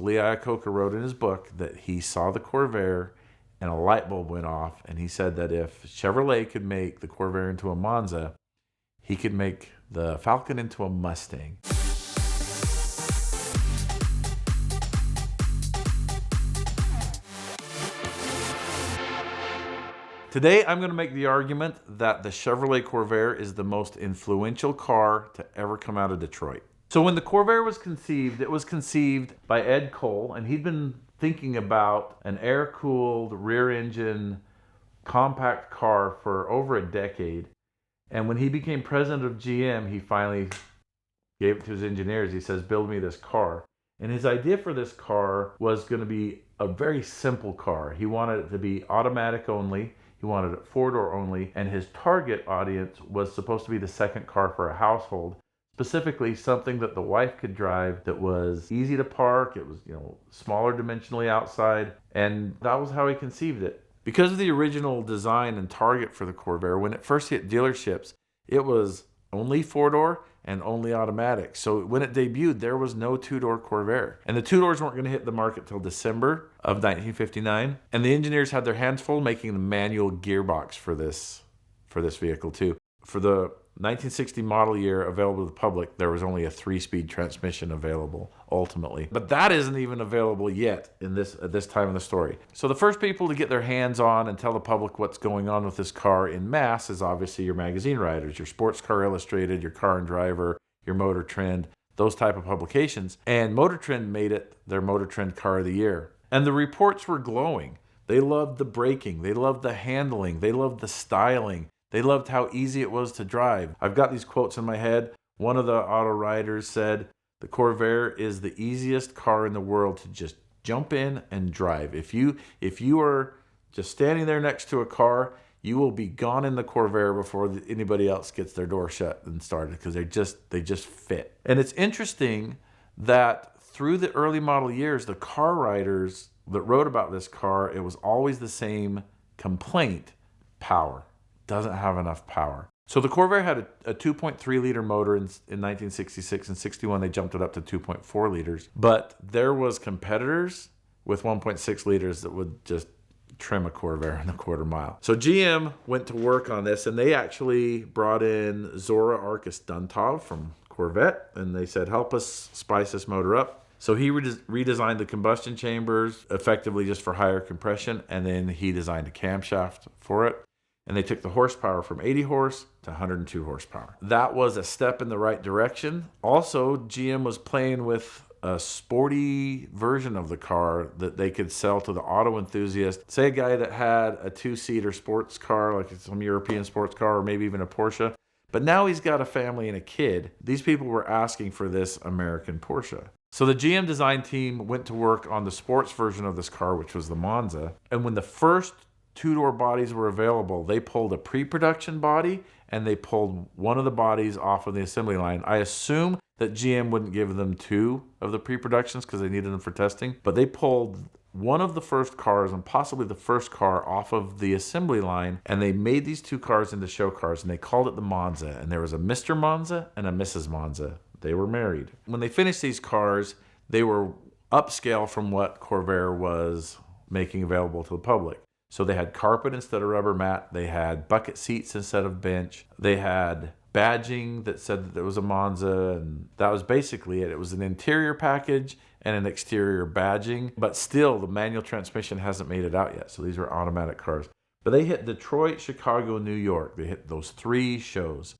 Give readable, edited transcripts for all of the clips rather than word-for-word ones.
Lee Iacocca wrote in his book that he saw the Corvair and a light bulb went off, and he said that if Chevrolet could make the Corvair into a Monza, he could make the Falcon into a Mustang. Today, I'm going to make the argument that the Chevrolet Corvair is the most influential car to ever come out of Detroit. So when the Corvair was conceived, it was conceived by Ed Cole, and he'd been thinking about an air-cooled, rear-engine, compact car for over a decade. And when he became president of GM, he finally gave it to his engineers. He says, build me this car. And his idea for this car was going to be a very simple car. He wanted it to be automatic only. He wanted it four-door only, and his target audience was supposed to be the second car for a household, specifically something that the wife could drive that was easy to park. It was, smaller dimensionally outside, and that was how he conceived it. Because of the original design and target for the Corvair, when it first hit dealerships, it was only four-door and only automatic. So when it debuted, there was no two-door Corvair. And the two-doors weren't going to hit the market till December of 1959. And the engineers had their hands full making the manual gearbox for this vehicle too. For the 1960 model year available to the public, there was only a 3-speed transmission available ultimately. But that isn't even available yet at this time in the story. So the first people to get their hands on and tell the public what's going on with this car in mass is obviously your magazine writers, your Sports Car Illustrated, your Car and Driver, your Motor Trend, those type of publications. And Motor Trend made it their Motor Trend Car of the Year. And the reports were glowing. They loved the braking, they loved the handling, they loved the styling. They loved how easy it was to drive. I've got these quotes in my head. One of the auto writers said, the Corvair is the easiest car in the world to just jump in and drive. If you are just standing there next to a car, you will be gone in the Corvair before anybody else gets their door shut and started, because they just fit. And it's interesting that through the early model years, the car writers that wrote about this car, it was always the same complaint: power. Doesn't have enough power. So the Corvair had a 2.3 liter motor in 1966 and 61. They jumped it up to 2.4 liters. But there was competitors with 1.6 liters that would just trim a Corvair in a quarter mile. So GM went to work on this, and they actually brought in Zora Arkus Duntov from Corvette, and they said, help us spice this motor up. So he redesigned the combustion chambers effectively just for higher compression, and then he designed a camshaft for it. And they took the horsepower from 80 horse to 102 horsepower. That was a step in the right direction. Also, GM was playing with a sporty version of the car that they could sell to the auto enthusiast. Say a guy that had a 2-seater sports car, like some European sports car, or maybe even a Porsche. But now he's got a family and a kid. These people were asking for this American Porsche. So the GM design team went to work on the sports version of this car, which was the Monza. And when the first two-door bodies were available, they pulled a pre-production body and they pulled one of the bodies off of the assembly line. I assume that GM wouldn't give them two of the pre-productions because they needed them for testing, but they pulled one of the first cars and possibly the first car off of the assembly line, and they made these two cars into show cars, and they called it the Monza. And there was a Mr. Monza and a Mrs. Monza. They were married. When they finished these cars, they were upscale from what Corvair was making available to the public. So they had carpet instead of rubber mat. They had bucket seats instead of bench. They had badging that said that it was a Monza, and that was basically it. It was an interior package and an exterior badging, but still the manual transmission hasn't made it out yet. So these were automatic cars. But they hit Detroit, Chicago, New York. They hit those 3 shows.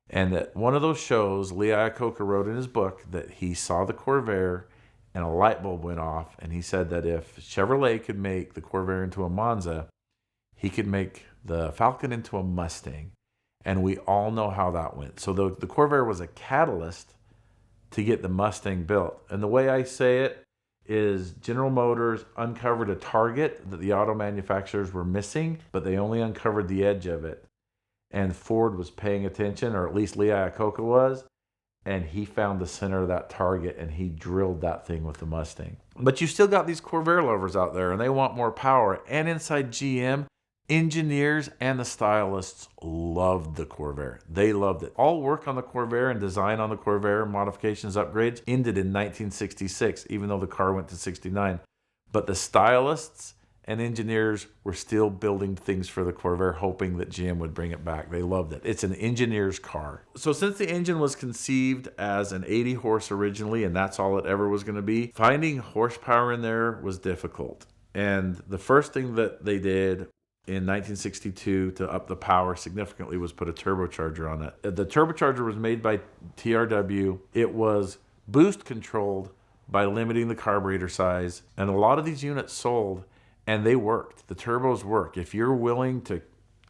And at one of those shows, Lee Iacocca wrote in his book that he saw the Corvair and a light bulb went off, and he said that if Chevrolet could make the Corvair into a Monza, he could make the Falcon into a Mustang. And we all know how that went. So the Corvair was a catalyst to get the Mustang built. And the way I say it is General Motors uncovered a target that the auto manufacturers were missing, but they only uncovered the edge of it. And Ford was paying attention, or at least Lee Iacocca was, and he found the center of that target, and he drilled that thing with the Mustang. But you still got these Corvair lovers out there, and they want more power. And inside GM, Engineers and the stylists loved the Corvair. They loved it. All work on the Corvair and design on the Corvair, modifications, upgrades, ended in 1966, even though the car went to 69. But the stylists and engineers were still building things for the Corvair, hoping that GM would bring it back. They loved it. It's an engineer's car. So since the engine was conceived as an 80 horse originally, and that's all it ever was going to be, finding horsepower in there was difficult. And the first thing that they did in 1962 to up the power significantly was put a turbocharger on it. The turbocharger was made by TRW. It was boost controlled by limiting the carburetor size, and a lot of these units sold, and they worked. The turbos work. If you're willing to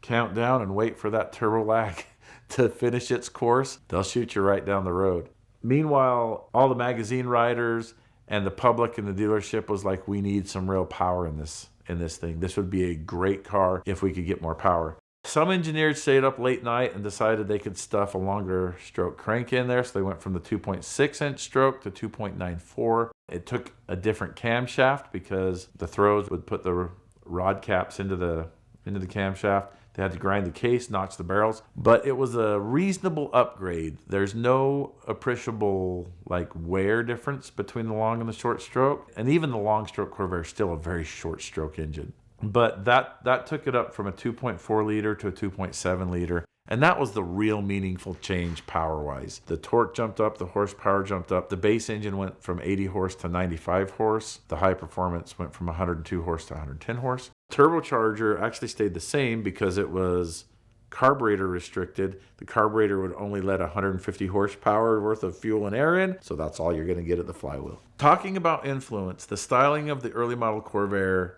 count down and wait for that turbo lag to finish its course, they'll shoot you right down the road. Meanwhile, all the magazine riders and the public and the dealership was like, we need some real power in this thing. This would be a great car if we could get more power. Some engineers stayed up late night and decided they could stuff a longer stroke crank in there, so they went from the 2.6 inch stroke to 2.94. It took a different camshaft because the throws would put the rod caps into the camshaft. They had to grind the case, notch the barrels, but it was a reasonable upgrade. There's no appreciable wear difference between the long and the short stroke, and even the long stroke Corvair is still a very short stroke engine. But that took it up from a 2.4 liter to a 2.7 liter, and that was the real meaningful change power-wise. The torque jumped up, the horsepower jumped up. The base engine went from 80 horse to 95 horse. The high performance went from 102 horse to 110 horse. Turbocharger actually stayed the same because it was carburetor restricted. The carburetor would only let 150 horsepower worth of fuel and air in, so that's all you're going to get at the flywheel. Talking about influence, the styling of the early model Corvair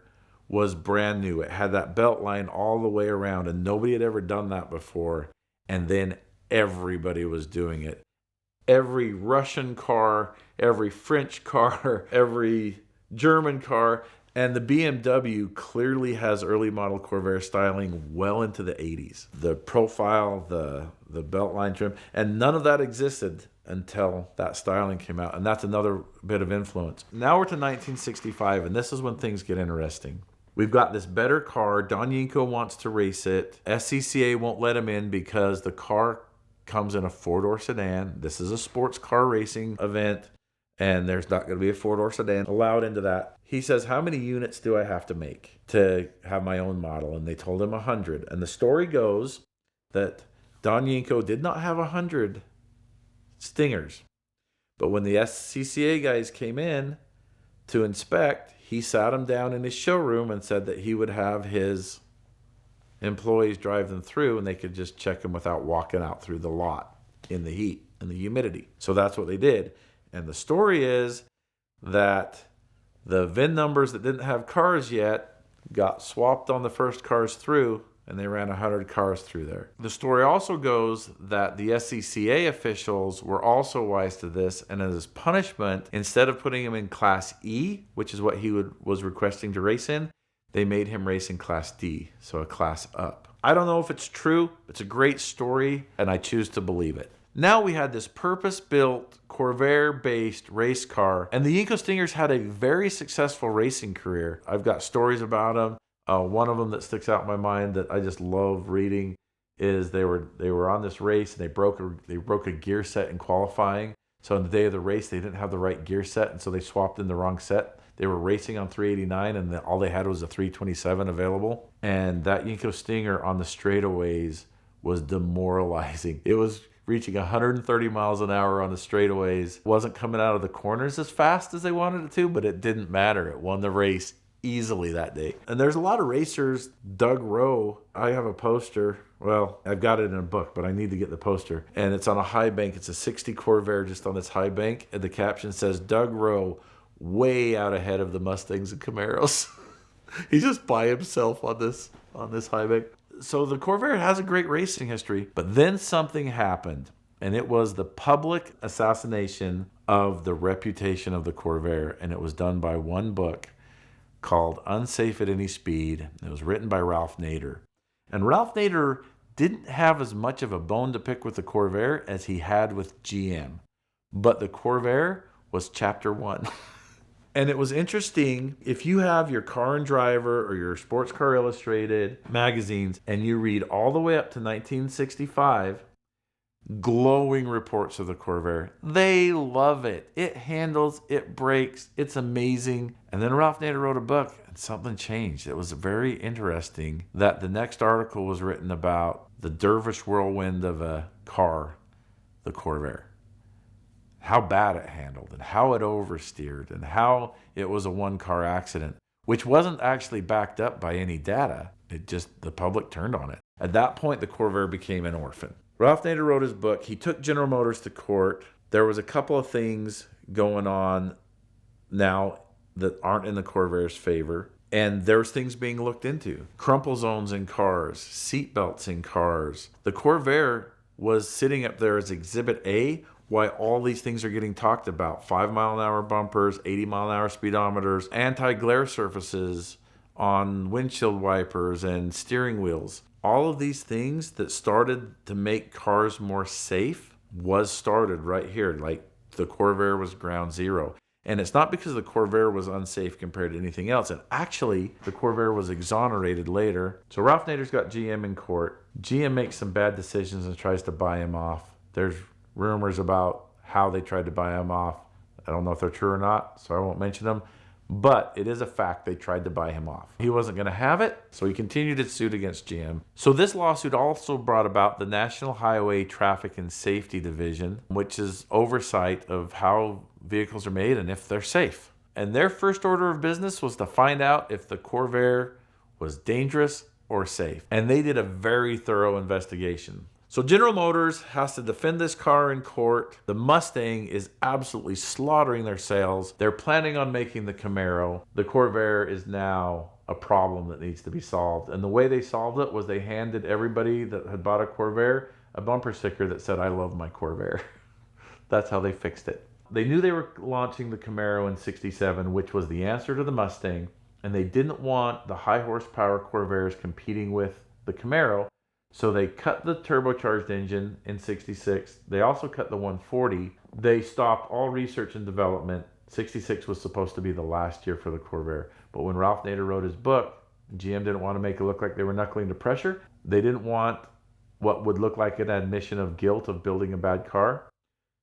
was brand new. It had that belt line all the way around, and nobody had ever done that before. And then everybody was doing it. Every Russian car, every French car, every German car, and the BMW clearly has early model Corvair styling well into the 80s. The profile, the belt line trim, and none of that existed until that styling came out. And that's another bit of influence. Now we're to 1965, and this is when things get interesting. We've got this better car. Don Yinko wants to race it. SCCA won't let him in because the car comes in a four-door sedan. This is a sports car racing event, and there's not going to be a four-door sedan allowed into that. He says, how many units do I have to make to have my own model? And they told him 100. And the story goes that Don Yinko did not have 100 Stingers. But when the SCCA guys came in to inspect, he sat them down in his showroom and said that he would have his employees drive them through, and they could just check them without walking out through the lot in the heat and the humidity. So that's what they did. And the story is that the VIN numbers that didn't have cars yet got swapped on the first cars through, and they ran 100 cars through there. The story also goes that the SCCA officials were also wise to this, and as punishment, instead of putting him in Class E, which is what he was requesting to race in, they made him race in Class D, so a class up. I don't know if it's true. It's a great story, and I choose to believe it. Now we had this purpose-built Corvair-based race car, and the Yinko Stingers had a very successful racing career. I've got stories about them. One of them that sticks out in my mind that I just love reading is they were on this race, and they broke a gear set in qualifying. So on the day of the race, they didn't have the right gear set, and so they swapped in the wrong set. They were racing on 389, and all they had was a 327 available. And that Yinko Stinger on the straightaways was demoralizing. It was reaching 130 miles an hour on the straightaways. Wasn't coming out of the corners as fast as they wanted it to, but it didn't matter. It won the race easily that day. And there's a lot of racers. Doug Rowe, I have a poster. Well, I've got it in a book, but I need to get the poster. And it's on a high bank. It's a 60 Corvair just on this high bank. And the caption says, Doug Rowe, way out ahead of the Mustangs and Camaros. He's just by himself on this high bank. So the Corvair has a great racing history, but then something happened, and it was the public assassination of the reputation of the Corvair, and it was done by one book called Unsafe at Any Speed. It was written by Ralph Nader. And Ralph Nader didn't have as much of a bone to pick with the Corvair as he had with GM, but the Corvair was chapter 1. And it was interesting, if you have your Car and Driver or your Sports Car Illustrated magazines and you read all the way up to 1965, glowing reports of the Corvair. They love it. It handles, it brakes, it's amazing. And then Ralph Nader wrote a book and something changed. It was very interesting that the next article was written about the dervish whirlwind of a car, the Corvair. How bad it handled and how it oversteered and how it was a one-car accident, which wasn't actually backed up by any data. It just, the public turned on it. At that point, the Corvair became an orphan. Ralph Nader wrote his book. He took General Motors to court. There was a couple of things going on now that aren't in the Corvair's favor. And there's things being looked into. Crumple zones in cars, seat belts in cars. The Corvair was sitting up there as Exhibit A, why all these things are getting talked about. 5-mile-an-hour bumpers, 80-mile-an-hour speedometers, anti-glare surfaces on windshield wipers and steering wheels. All of these things that started to make cars more safe was started right here. Like the Corvair was ground zero. And it's not because the Corvair was unsafe compared to anything else. And actually, the Corvair was exonerated later. So Ralph Nader's got GM in court. GM makes some bad decisions and tries to buy him off. There's rumors about how they tried to buy him off. I don't know if they're true or not, so I won't mention them. But it is a fact they tried to buy him off. He wasn't going to have it, so he continued his suit against GM. So this lawsuit also brought about the National Highway Traffic and Safety Division, which is oversight of how vehicles are made and if they're safe. And their first order of business was to find out if the Corvair was dangerous or safe. And they did a very thorough investigation. So General Motors has to defend this car in court. The Mustang is absolutely slaughtering their sales. They're planning on making the Camaro. The Corvair is now a problem that needs to be solved. And the way they solved it was they handed everybody that had bought a Corvair a bumper sticker that said, "I love my Corvair." That's how they fixed it. They knew they were launching the Camaro in '67, which was the answer to the Mustang. And they didn't want the high horsepower Corvairs competing with the Camaro. So they cut the turbocharged engine in '66. They also cut the 140. They stopped all research and development. '66 was supposed to be the last year for the Corvair. But when Ralph Nader wrote his book, GM didn't want to make it look like they were knuckling to pressure. They didn't want what would look like an admission of guilt of building a bad car.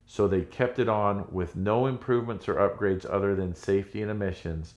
So they kept it on with no improvements or upgrades other than safety and emissions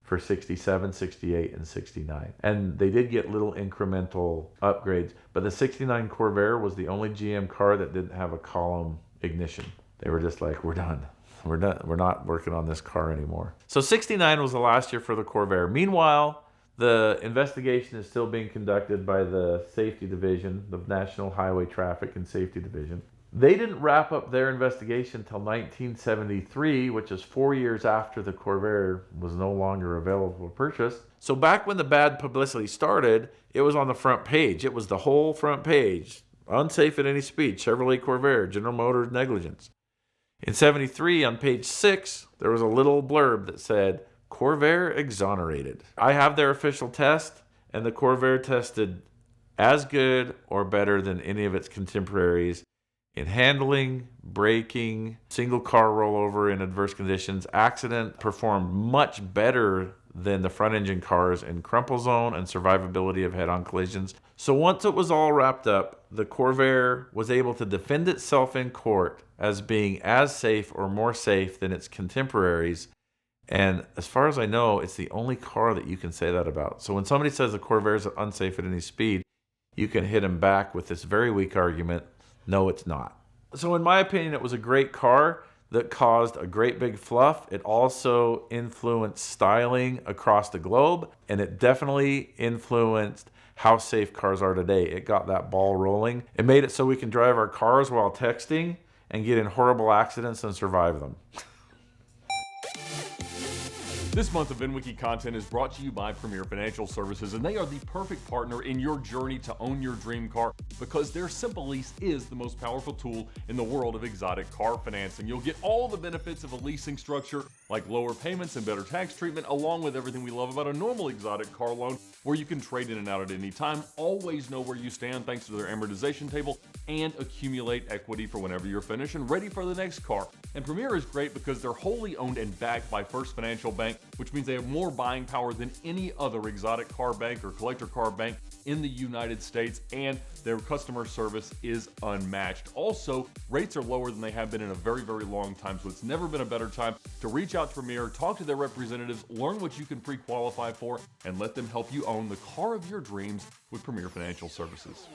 for '67, '68, and '69. And they did get little incremental upgrades, but the '69 Corvair was the only GM car that didn't have a column ignition. They were just like, we're done. We're done. We're not working on this car anymore. So '69 was the last year for the Corvair. Meanwhile, the investigation is still being conducted by the Safety Division, the National Highway Traffic and Safety Division. They didn't wrap up their investigation until 1973, which is 4 years after the Corvair was no longer available for purchase. So back when the bad publicity started, it was on the front page. It was the whole front page. Unsafe at any speed, Chevrolet Corvair, General Motors negligence. In '73, on page 6, there was a little blurb that said, Corvair exonerated. I have their official test, and the Corvair tested as good or better than any of its contemporaries in handling, braking, single car rollover in adverse conditions. Accident performed much better than the front engine cars in crumple zone and survivability of head-on collisions. So once it was all wrapped up, the Corvair was able to defend itself in court as being as safe or more safe than its contemporaries. And as far as I know, it's the only car that you can say that about. So when somebody says the Corvair is unsafe at any speed, you can hit them back with this very weak argument. No, it's not. So in my opinion, it was a great car that caused a great big fluff. It also influenced styling across the globe, and it definitely influenced how safe cars are today. It got that ball rolling. It made it so we can drive our cars while texting and get in horrible accidents and survive them. This month of VINwiki content is brought to you by Premier Financial Services, and they are the perfect partner in your journey to own your dream car because their Simple Lease is the most powerful tool in the world of exotic car financing. You'll get all the benefits of a leasing structure like lower payments and better tax treatment, along with everything we love about a normal exotic car loan where you can trade in and out at any time, always know where you stand thanks to their amortization table, and accumulate equity for whenever you're finished and ready for the next car. And Premier is great because they're wholly owned and backed by First Financial Bank, which means they have more buying power than any other exotic car bank or collector car bank in the United States, and their customer service is unmatched. Also, rates are lower than they have been in a very, very long time, so it's never been a better time to reach out to Premier, talk to their representatives, learn what you can pre-qualify for, and let them help you own the car of your dreams with Premier Financial Services.